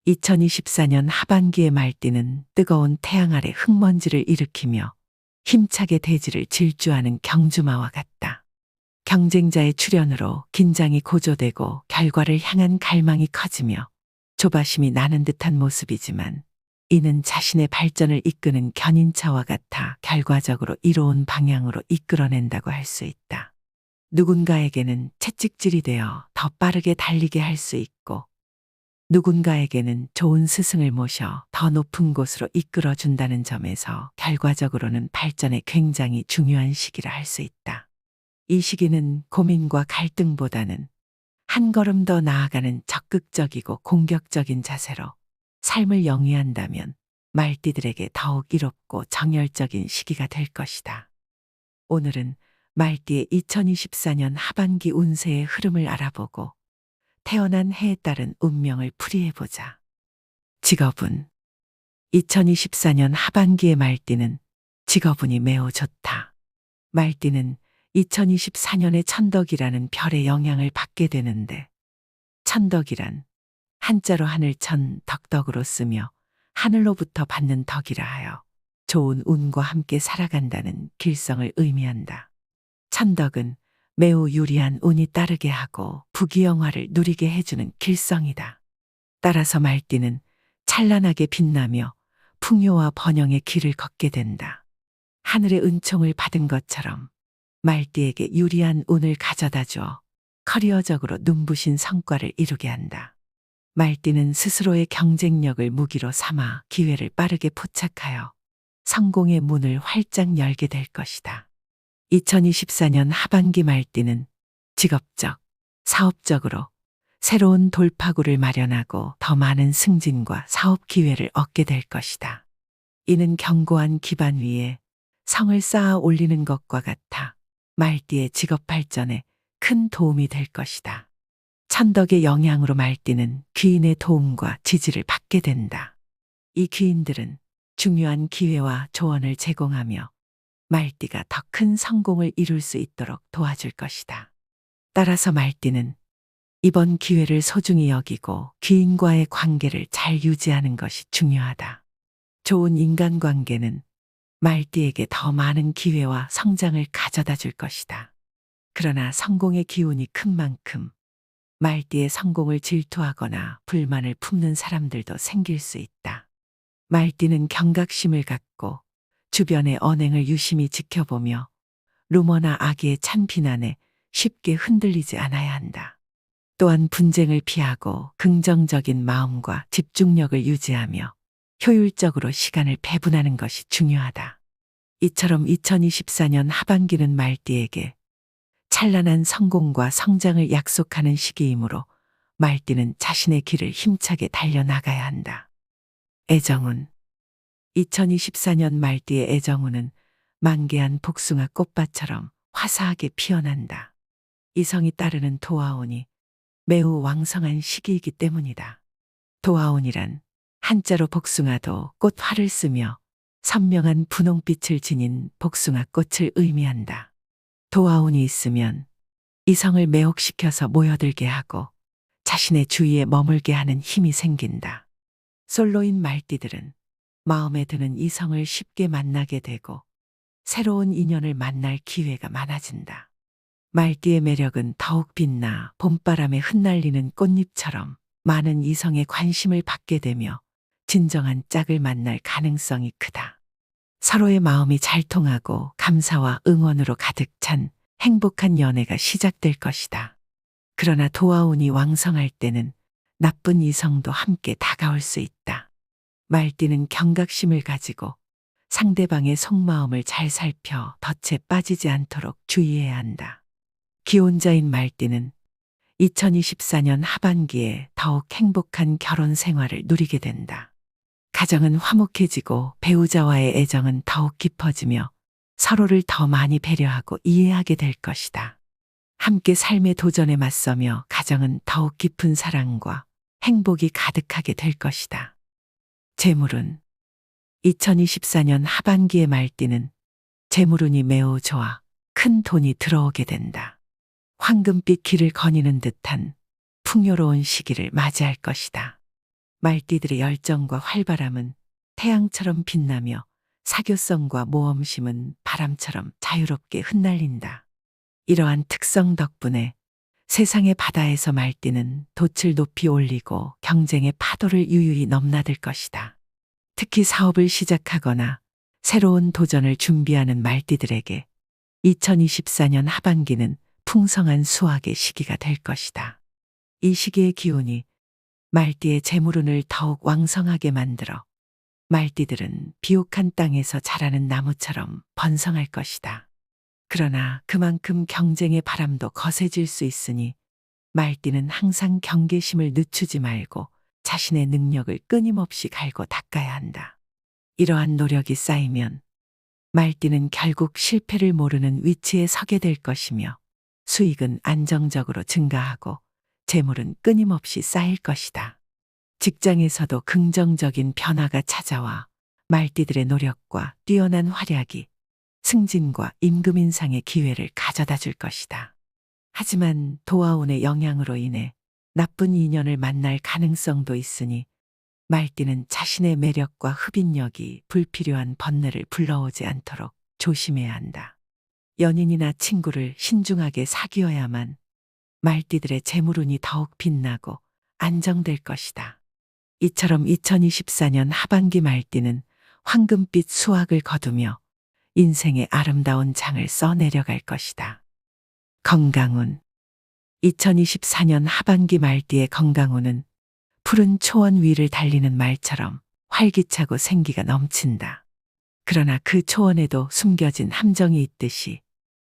2024년 하반기의 말띠는 뜨거운 태양 아래 흙먼지를 일으키며 힘차게 대지를 질주하는 경주마와 같다. 경쟁자의 출현으로 긴장이 고조되고 결과를 향한 갈망이 커지며 조바심이 나는 듯한 모습이지만 이는 자신의 발전을 이끄는 견인차와 같아 결과적으로 이로운 방향으로 이끌어낸다고 할 수 있다. 누군가에게는 채찍질이 되어 더 빠르게 달리게 할 수 있고 누군가에게는 좋은 스승을 모셔 더 높은 곳으로 이끌어준다는 점에서 결과적으로는 발전에 굉장히 중요한 시기라 할 수 있다. 이 시기는 고민과 갈등보다는 한 걸음 더 나아가는 적극적이고 공격적인 자세로 삶을 영위한다면 말띠들에게 더욱 이롭고 정열적인 시기가 될 것이다. 오늘은 말띠의 2024년 하반기 운세의 흐름을 알아보고 태어난 해에 따른 운명을 풀이해보자. 직업운 2024년 하반기의 말띠는 직업운이 매우 좋다. 말띠는 2024년에 천덕이라는 별의 영향을 받게 되는데 천덕이란 한자로 하늘천 덕덕으로 쓰며 하늘로부터 받는 덕이라 하여 좋은 운과 함께 살아간다는 길성을 의미한다. 천덕은 매우 유리한 운이 따르게 하고 부귀영화를 누리게 해주는 길성이다. 따라서 말띠는 찬란하게 빛나며 풍요와 번영의 길을 걷게 된다. 하늘의 은총을 받은 것처럼 말띠에게 유리한 운을 가져다 주어 커리어적으로 눈부신 성과를 이루게 한다. 말띠는 스스로의 경쟁력을 무기로 삼아 기회를 빠르게 포착하여 성공의 문을 활짝 열게 될 것이다. 2024년 하반기 말띠는 직업적, 사업적으로 새로운 돌파구를 마련하고 더 많은 승진과 사업 기회를 얻게 될 것이다. 이는 견고한 기반 위에 성을 쌓아 올리는 것과 같아 말띠의 직업 발전에 큰 도움이 될 것이다. 천덕의 영향으로 말띠는 귀인의 도움과 지지를 받게 된다. 이 귀인들은 중요한 기회와 조언을 제공하며 말띠가 더 큰 성공을 이룰 수 있도록 도와줄 것이다. 따라서 말띠는 이번 기회를 소중히 여기고 귀인과의 관계를 잘 유지하는 것이 중요하다. 좋은 인간관계는 말띠에게 더 많은 기회와 성장을 가져다 줄 것이다. 그러나 성공의 기운이 큰 만큼 말띠의 성공을 질투하거나 불만을 품는 사람들도 생길 수 있다. 말띠는 경각심을 갖고 주변의 언행을 유심히 지켜보며 루머나 악의의 찬 비난에 쉽게 흔들리지 않아야 한다. 또한 분쟁을 피하고 긍정적인 마음과 집중력을 유지하며 효율적으로 시간을 배분하는 것이 중요하다. 이처럼 2024년 하반기는 말띠에게 찬란한 성공과 성장을 약속하는 시기이므로 말띠는 자신의 길을 힘차게 달려나가야 한다. 애정운 2024년 말띠의 애정운은 만개한 복숭아 꽃밭처럼 화사하게 피어난다. 이성이 따르는 도화운이 매우 왕성한 시기이기 때문이다. 도화운이란 한자로 복숭아도 꽃화를 쓰며 선명한 분홍빛을 지닌 복숭아 꽃을 의미한다. 도화운이 있으면 이성을 매혹시켜서 모여들게 하고 자신의 주위에 머물게 하는 힘이 생긴다. 솔로인 말띠들은 마음에 드는 이성을 쉽게 만나게 되고 새로운 인연을 만날 기회가 많아진다. 말띠의 매력은 더욱 빛나 봄바람에 흩날리는 꽃잎처럼 많은 이성의 관심을 받게 되며 진정한 짝을 만날 가능성이 크다. 서로의 마음이 잘 통하고 감사와 응원으로 가득 찬 행복한 연애가 시작될 것이다. 그러나 도화운이 왕성할 때는 나쁜 이성도 함께 다가올 수 있다. 말띠는 경각심을 가지고 상대방의 속마음을 잘 살펴 덫에 빠지지 않도록 주의해야 한다. 기혼자인 말띠는 2024년 하반기에 더욱 행복한 결혼 생활을 누리게 된다. 가정은 화목해지고 배우자와의 애정은 더욱 깊어지며 서로를 더 많이 배려하고 이해하게 될 것이다. 함께 삶의 도전에 맞서며 가정은 더욱 깊은 사랑과 행복이 가득하게 될 것이다. 재물운 2024년 하반기의 말띠는 재물운이 매우 좋아 큰 돈이 들어오게 된다. 황금빛 길을 거니는 듯한 풍요로운 시기를 맞이할 것이다. 말띠들의 열정과 활발함은 태양처럼 빛나며 사교성과 모험심은 바람처럼 자유롭게 흩날린다. 이러한 특성 덕분에 세상의 바다에서 말띠는 돛을 높이 올리고 경쟁의 파도를 유유히 넘나들 것이다. 특히 사업을 시작하거나 새로운 도전을 준비하는 말띠들에게 2024년 하반기는 풍성한 수확의 시기가 될 것이다. 이 시기의 기운이 말띠의 재물운을 더욱 왕성하게 만들어 말띠들은 비옥한 땅에서 자라는 나무처럼 번성할 것이다. 그러나 그만큼 경쟁의 바람도 거세질 수 있으니 말띠는 항상 경계심을 늦추지 말고 자신의 능력을 끊임없이 갈고 닦아야 한다. 이러한 노력이 쌓이면 말띠는 결국 실패를 모르는 위치에 서게 될 것이며 수익은 안정적으로 증가하고 재물은 끊임없이 쌓일 것이다. 직장에서도 긍정적인 변화가 찾아와 말띠들의 노력과 뛰어난 활약이 승진과 임금 인상의 기회를 가져다 줄 것이다. 하지만 도화운의 영향으로 인해 나쁜 인연을 만날 가능성도 있으니 말띠는 자신의 매력과 흡인력이 불필요한 번뇌를 불러오지 않도록 조심해야 한다. 연인이나 친구를 신중하게 사귀어야만 말띠들의 재물운이 더욱 빛나고 안정될 것이다. 이처럼 2024년 하반기 말띠는 황금빛 수확을 거두며 인생의 아름다운 장을 써내려갈 것이다. 건강운 2024년 하반기 말띠의 건강운은 푸른 초원 위를 달리는 말처럼 활기차고 생기가 넘친다. 그러나 그 초원에도 숨겨진 함정이 있듯이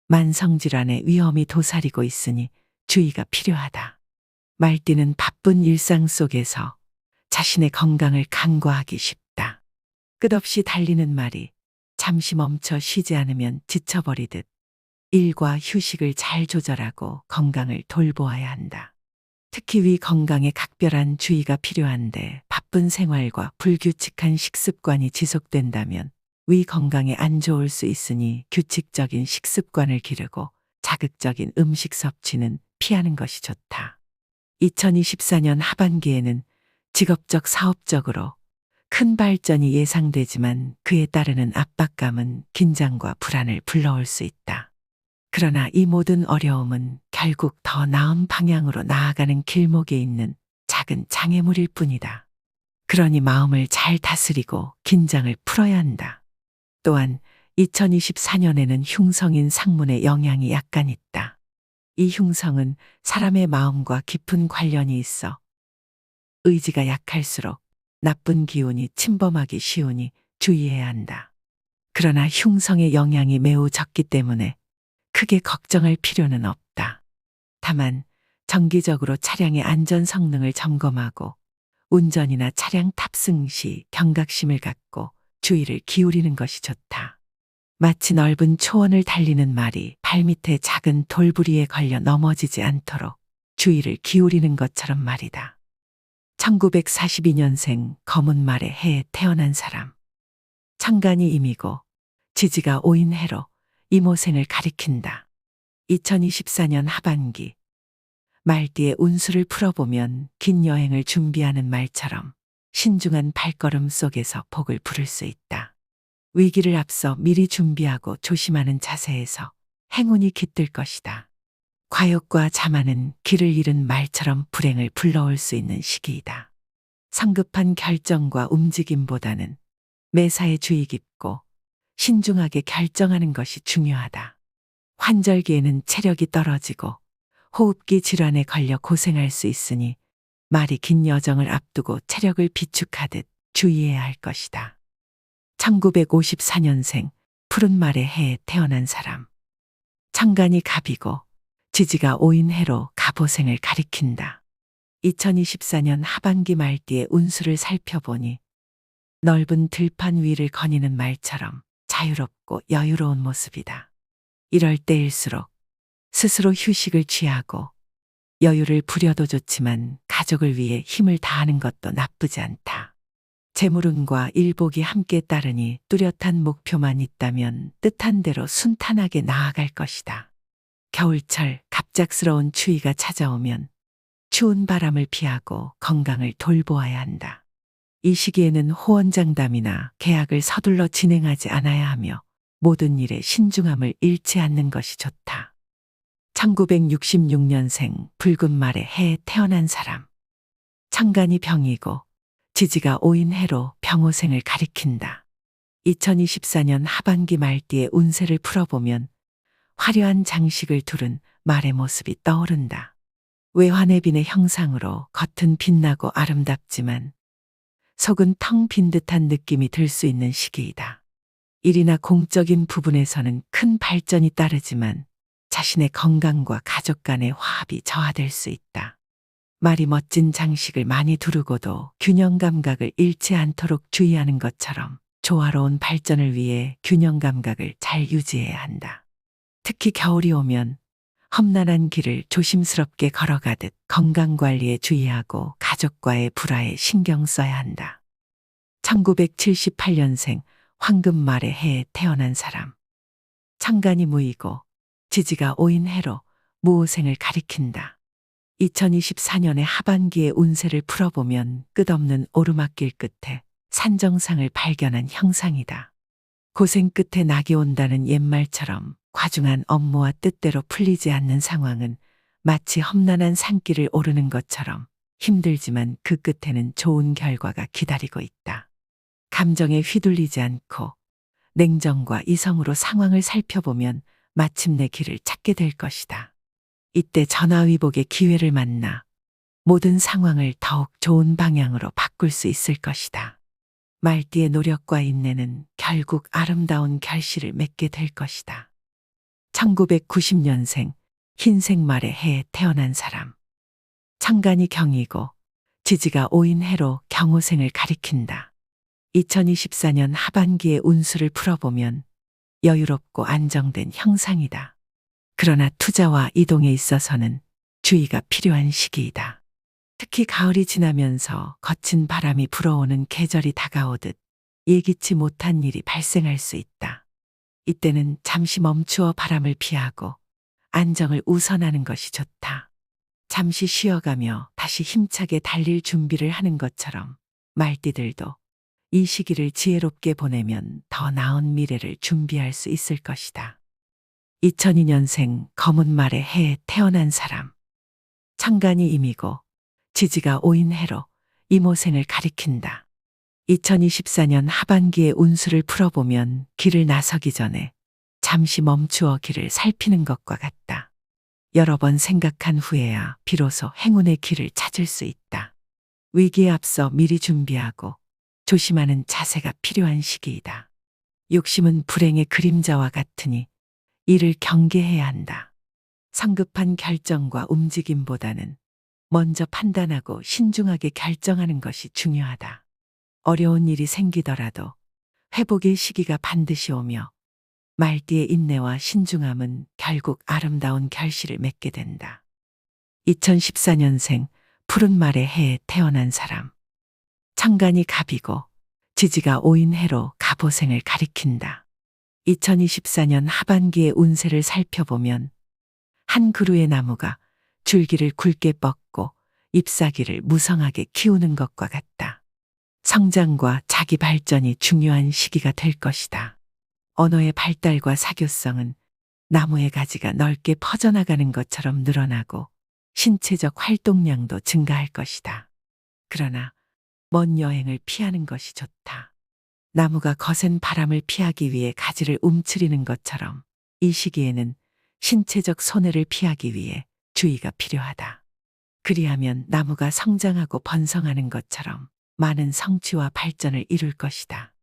만성질환의 위험이 도사리고 있으니 주의가 필요하다. 말띠는 바쁜 일상 속에서 자신의 건강을 간과하기 쉽다. 끝없이 달리는 말이 잠시 멈춰 쉬지 않으면 지쳐버리듯 일과 휴식을 잘 조절하고 건강을 돌보아야 한다. 특히 위 건강에 각별한 주의가 필요한데 바쁜 생활과 불규칙한 식습관이 지속된다면 위 건강에 안 좋을 수 있으니 규칙적인 식습관을 기르고 자극적인 음식 섭취는 피하는 것이 좋다. 2024년 하반기에는 직업적 사업적으로 큰 발전이 예상되지만 그에 따르는 압박감은 긴장과 불안을 불러올 수 있다. 그러나 이 모든 어려움은 결국 더 나은 방향으로 나아가는 길목에 있는 작은 장애물일 뿐이다. 그러니 마음을 잘 다스리고 긴장을 풀어야 한다. 또한 2024년에는 흉성인 상문의 영향이 약간 있다. 이 흉성은 사람의 마음과 깊은 관련이 있어 의지가 약할수록 나쁜 기운이 침범하기 쉬우니 주의해야 한다. 그러나 흉성의 영향이 매우 적기 때문에 크게 걱정할 필요는 없다. 다만 정기적으로 차량의 안전 성능을 점검하고 운전이나 차량 탑승 시 경각심을 갖고 주의를 기울이는 것이 좋다. 마치 넓은 초원을 달리는 말이 발밑에 작은 돌부리에 걸려 넘어지지 않도록 주의를 기울이는 것처럼 말이다. 1942년생 검은 말의 해에 태어난 사람. 천간이 임이고 지지가 오인 해로 이모생을 가리킨다. 2024년 하반기 말띠의 운수를 풀어보면 긴 여행을 준비하는 말처럼 신중한 발걸음 속에서 복을 부를 수 있다. 위기를 앞서 미리 준비하고 조심하는 자세에서 행운이 깃들 것이다. 과욕과 자만은 길을 잃은 말처럼 불행을 불러올 수 있는 시기이다. 성급한 결정과 움직임보다는 매사에 주의 깊고 신중하게 결정하는 것이 중요하다. 환절기에는 체력이 떨어지고 호흡기 질환에 걸려 고생할 수 있으니 말이 긴 여정을 앞두고 체력을 비축하듯 주의해야 할 것이다. 1954년생 푸른 말의 해에 태어난 사람. 천간이 갑이고 지지가 오인 해로 갑오생을 가리킨다. 2024년 하반기 말띠의 운수를 살펴보니 넓은 들판 위를 거니는 말처럼 자유롭고 여유로운 모습이다. 이럴 때일수록 스스로 휴식을 취하고 여유를 부려도 좋지만 가족을 위해 힘을 다하는 것도 나쁘지 않다. 재물운과 일복이 함께 따르니 뚜렷한 목표만 있다면 뜻한 대로 순탄하게 나아갈 것이다. 겨울철 갑작스러운 추위가 찾아오면 추운 바람을 피하고 건강을 돌보아야 한다. 이 시기에는 호언장담이나 계약을 서둘러 진행하지 않아야 하며 모든 일에 신중함을 잃지 않는 것이 좋다. 1966년생 붉은 말의 해에 태어난 사람. 창간이 병이고 지지가 오인 해로 병호생을 가리킨다. 2024년 하반기 말띠의 운세를 풀어보면 화려한 장식을 두른 말의 모습이 떠오른다. 외환의 빈의 형상으로 겉은 빛나고 아름답지만 속은 텅 빈 듯한 느낌이 들 수 있는 시기이다. 일이나 공적인 부분에서는 큰 발전이 따르지만 자신의 건강과 가족 간의 화합이 저하될 수 있다. 말이 멋진 장식을 많이 두르고도 균형 감각을 잃지 않도록 주의하는 것처럼 조화로운 발전을 위해 균형 감각을 잘 유지해야 한다. 특히 겨울이 오면 험난한 길을 조심스럽게 걸어가듯 건강관리에 주의하고 가족과의 불화에 신경 써야 한다. 1978년생 황금말의 해에 태어난 사람. 창간이 무이고 지지가 오인 해로 무호생을 가리킨다. 2024년의 하반기의 운세를 풀어보면 끝없는 오르막길 끝에 산정상을 발견한 형상이다. 고생 끝에 낙이 온다는 옛말처럼 과중한 업무와 뜻대로 풀리지 않는 상황은 마치 험난한 산길을 오르는 것처럼 힘들지만 그 끝에는 좋은 결과가 기다리고 있다. 감정에 휘둘리지 않고 냉정과 이성으로 상황을 살펴보면 마침내 길을 찾게 될 것이다. 이때 전화위복의 기회를 만나 모든 상황을 더욱 좋은 방향으로 바꿀 수 있을 것이다. 말띠의 노력과 인내는 결국 아름다운 결실을 맺게 될 것이다. 1990년생 흰색 말의 해에 태어난 사람. 창간이 경이고 지지가 오인 해로 경호생을 가리킨다. 2024년 하반기의 운수를 풀어보면 여유롭고 안정된 형상이다. 그러나 투자와 이동에 있어서는 주의가 필요한 시기이다. 특히 가을이 지나면서 거친 바람이 불어오는 계절이 다가오듯 예기치 못한 일이 발생할 수 있다. 이때는 잠시 멈추어 바람을 피하고 안정을 우선하는 것이 좋다. 잠시 쉬어가며 다시 힘차게 달릴 준비를 하는 것처럼 말띠들도 이 시기를 지혜롭게 보내면 더 나은 미래를 준비할 수 있을 것이다. 2002년생 검은 말의 해에 태어난 사람. 창간이 임이고 지지가 오인 해로 이모생을 가리킨다. 2024년 하반기의 운수를 풀어보면 길을 나서기 전에 잠시 멈추어 길을 살피는 것과 같다. 여러 번 생각한 후에야 비로소 행운의 길을 찾을 수 있다. 위기에 앞서 미리 준비하고 조심하는 자세가 필요한 시기이다. 욕심은 불행의 그림자와 같으니 이를 경계해야 한다. 성급한 결정과 움직임보다는 먼저 판단하고 신중하게 결정하는 것이 중요하다. 어려운 일이 생기더라도 회복의 시기가 반드시 오며 말띠의 인내와 신중함은 결국 아름다운 결실을 맺게 된다. 2014년생 푸른 말의 해에 태어난 사람. 창간이 갑이고 지지가 오인 해로 갑오생을 가리킨다. 2024년 하반기의 운세를 살펴보면 한 그루의 나무가 줄기를 굵게 뻗고 잎사귀를 무성하게 키우는 것과 같다. 성장과 자기 발전이 중요한 시기가 될 것이다. 언어의 발달과 사교성은 나무의 가지가 넓게 퍼져나가는 것처럼 늘어나고 신체적 활동량도 증가할 것이다. 그러나 먼 여행을 피하는 것이 좋다. 나무가 거센 바람을 피하기 위해 가지를 움츠리는 것처럼 이 시기에는 신체적 손해를 피하기 위해 주의가 필요하다. 그리하면 나무가 성장하고 번성하는 것처럼 많은 성취와 발전을 이룰 것이다.